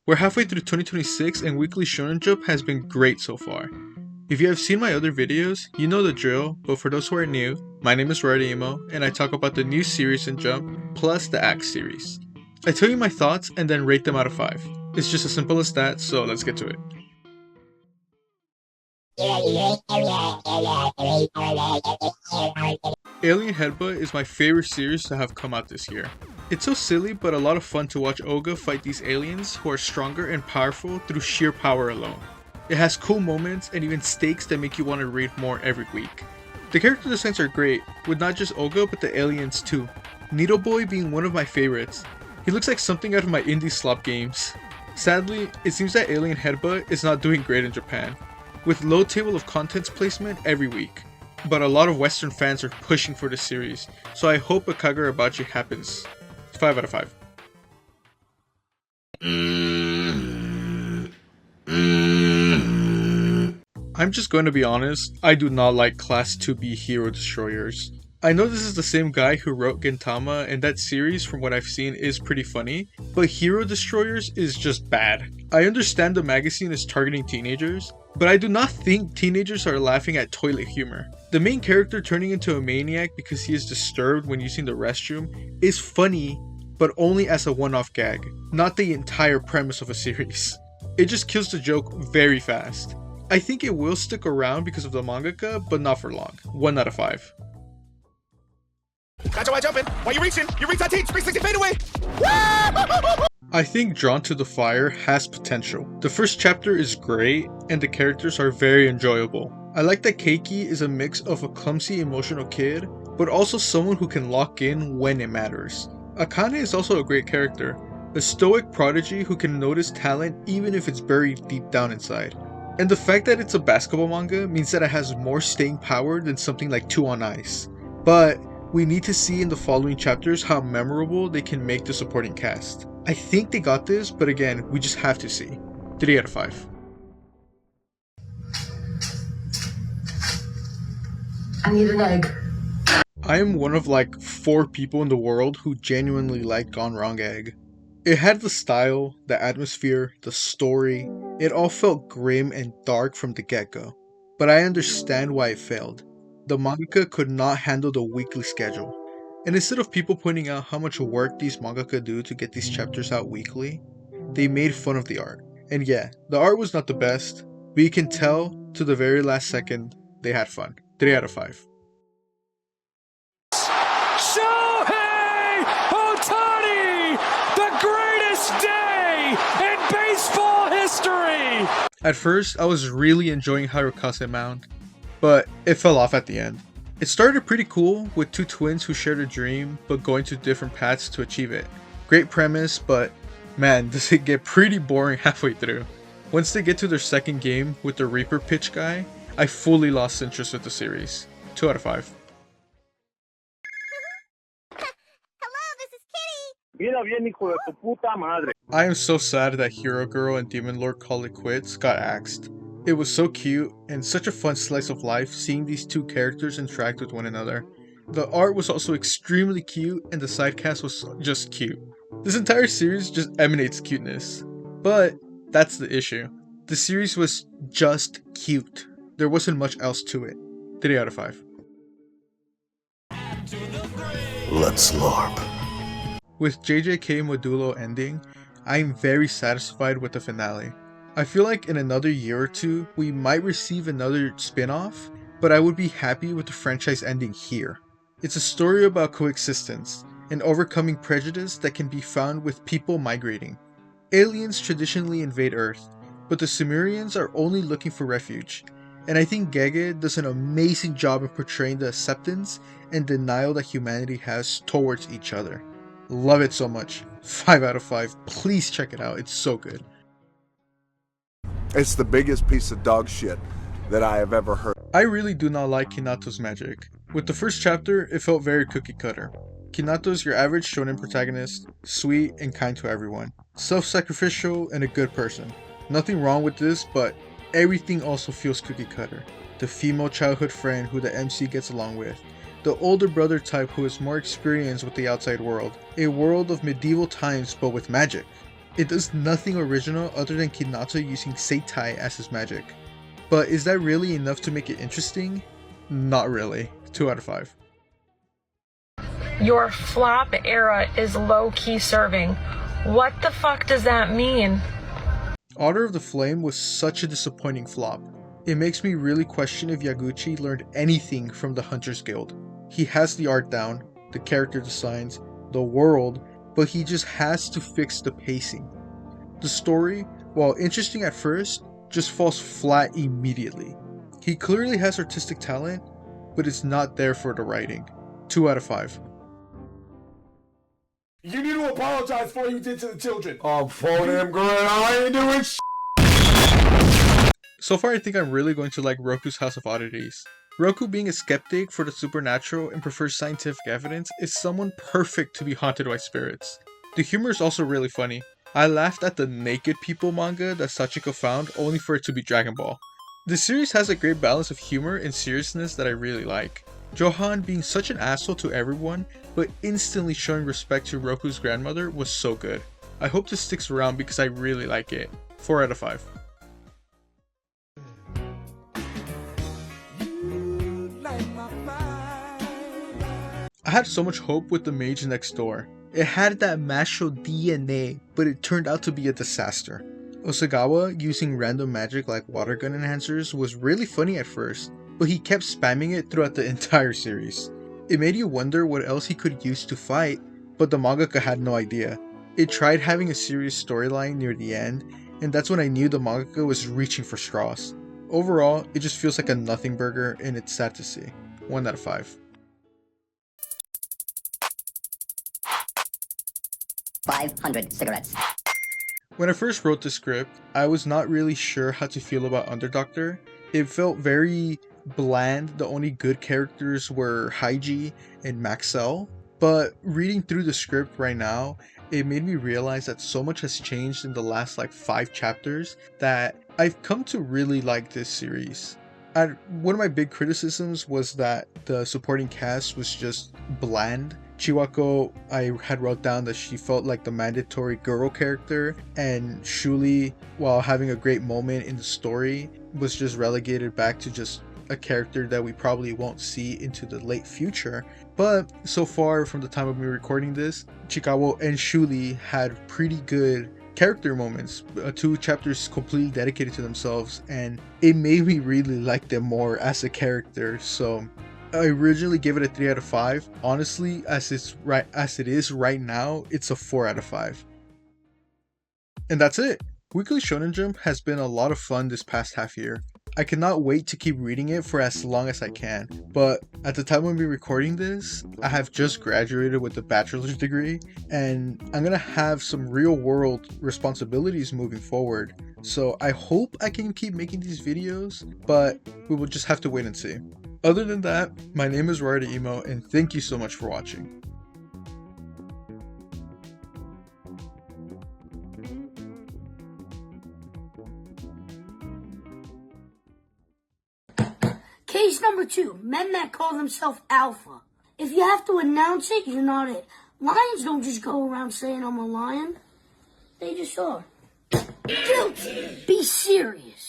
We're halfway through 2026 and Weekly Shonen Jump has been great so far. If you have seen my other videos, you know the drill, but for those who are new, my name is Emo, and I talk about the new series in Jump, plus the Axe series. I tell you my thoughts and then rate them out of 5. It's just as simple as that, so let's get to it. Alien Headbutt is my favorite series to have come out this year. It's so silly but a lot of fun to watch Oga fight these aliens who are stronger and powerful through sheer power alone. It has cool moments and even stakes that make you want to read more every week. The character designs are great, with not just Oga but the aliens too. Needle Boy being one of my favorites. He looks like something out of my indie slop games. Sadly, it seems that Alien Headbutt is not doing great in Japan, with low table of contents placement every week. But a lot of Western fans are pushing for the series, so I hope a Kagurabachi happens. 5 out of 5. I'm just going to be honest, I do not like Class 2B Hero Destroyerz. I know this is the same guy who wrote Gintama, and that series from what I've seen is pretty funny, but Hero Destroyerz is just bad. I understand the magazine is targeting teenagers, but I do not think teenagers are laughing at toilet humor. The main character turning into a maniac because he is disturbed when using the restroom is funny, but only as a one-off gag, not the entire premise of a series. It just kills the joke very fast. I think it will stick around because of the mangaka, but not for long. 1 out of 5. Gotcha, why jumping? Why you reaching? You reach that team, 360 fade away! I think Drawn to the Fire has potential. The first chapter is great, and the characters are very enjoyable. I like that Keiki is a mix of a clumsy emotional kid, but also someone who can lock in when it matters. Akane is also a great character, a stoic prodigy who can notice talent even if it's buried deep down inside. And the fact that it's a basketball manga means that it has more staying power than something like 2 on Ice. But we need to see in the following chapters how memorable they can make the supporting cast. I think they got this, but again, we just have to see. 3 out of 5. I need an egg. I am one of like 4 people in the world who genuinely like Gonron Egg. It had the style, the atmosphere, the story. It all felt grim and dark from the get-go. But I understand why it failed. The mangaka could not handle the weekly schedule. And instead of people pointing out how much work these mangaka do to get these chapters out weekly, they made fun of the art. And yeah, the art was not the best, but you can tell to the very last second they had fun. 3 out of 5. Shohei Ohtani! The greatest day in baseball history! At first, I was really enjoying Harukaze Mound, but it fell off at the end. It started pretty cool with 2 twins who shared a dream but going to different paths to achieve it. Great premise, but man, does it get pretty boring halfway through. Once they get to their second game with the Reaper pitch guy, I fully lost interest with the series. 2 out of 5. I am so sad that Hero Girl and Demon Lord Call It Quits got axed. It was so cute and such a fun slice of life seeing these 2 characters interact with one another. The art was also extremely cute and the side cast was just cute. This entire series just emanates cuteness. But that's the issue. The series was just cute. There wasn't much else to it. 3 out of 5. Let's LARP. With JJK Modulo ending, I am very satisfied with the finale. I feel like in another year or 2, we might receive another spin-off, but I would be happy with the franchise ending here. It's a story about coexistence and overcoming prejudice that can be found with people migrating. Aliens traditionally invade Earth, but the Sumerians are only looking for refuge, and I think Gege does an amazing job of portraying the acceptance and denial that humanity has towards each other. Love it so much. 5 out of 5. Please check it out. It's so good. It's the biggest piece of dog shit that I have ever heard. I really do not like Kinato's magic. With the first chapter, it felt very cookie cutter. Kinato is your average shonen protagonist, sweet and kind to everyone, self-sacrificial and a good person. Nothing wrong with this, but everything also feels cookie cutter. The female childhood friend who the MC gets along with, the older brother type who is more experienced with the outside world, a world of medieval times but with magic. It does nothing original other than Kinato using Seitai as his magic. But is that really enough to make it interesting? Not really. 2 out of 5. Your flop era is low-key serving. What the fuck does that mean? Order of the Flame was such a disappointing flop. It makes me really question if Yaguchi learned anything from the Hunters Guild. He has the art down, the character designs, the world, but he just has to fix the pacing. The story, while interesting at first, just falls flat immediately. He clearly has artistic talent, but it's not there for the writing. 2 out of 5. You need to apologize for what you did to the children. I'm for them, girl. I ain't doing shit. So far I think I'm really going to like Roku's House of Oddities. Roku, being a skeptic for the supernatural and prefers scientific evidence, is someone perfect to be haunted by spirits. The humor is also really funny. I laughed at the Naked People manga that Sachiko found only for it to be Dragon Ball. The series has a great balance of humor and seriousness that I really like. Johan being such an asshole to everyone, but instantly showing respect to Roku's grandmother was so good. I hope this sticks around because I really like it. 4 out of 5. I had so much hope with the Mage Next Door. It had that Masho DNA, but it turned out to be a disaster. Osagawa using random magic like water gun enhancers was really funny at first, but he kept spamming it throughout the entire series. It made you wonder what else he could use to fight, but the mangaka had no idea. It tried having a serious storyline near the end, and that's when I knew the mangaka was reaching for straws. Overall, it just feels like a nothing burger and it's sad to see. 1 out of 5. 500 cigarettes. When I first wrote the script, I was not really sure how to feel about Underdoctor. It felt very bland. The only good characters were Haiji and Maxell. But reading through the script right now, it made me realize that so much has changed in the last 5 chapters that I've come to really like this series. One of my big criticisms was that the supporting cast was just bland. Chiwako, I had wrote down that she felt like the mandatory girl character, and Shuli, while having a great moment in the story, was just relegated back to just a character that we probably won't see into the late future. But so far from the time of me recording this, Chikawa and Shuli had pretty good character moments, 2 chapters completely dedicated to themselves, and it made me really like them more as a character. So I originally gave it a 3 out of 5. Honestly, as it is right now, it's a 4 out of 5. And that's it. Weekly Shonen Jump has been a lot of fun this past half year. I cannot wait to keep reading it for as long as I can, but at the time when we're recording this, I have just graduated with a bachelor's degree, and I'm gonna have some real world responsibilities moving forward. So I hope I can keep making these videos, but we will just have to wait and see. Other than that, my name is Rory Emo, and thank you so much for watching. Case number 2, men that call themselves alpha. If you have to announce it, you're not it. Lions don't just go around saying I'm a lion. They just are. Guilty. Be serious.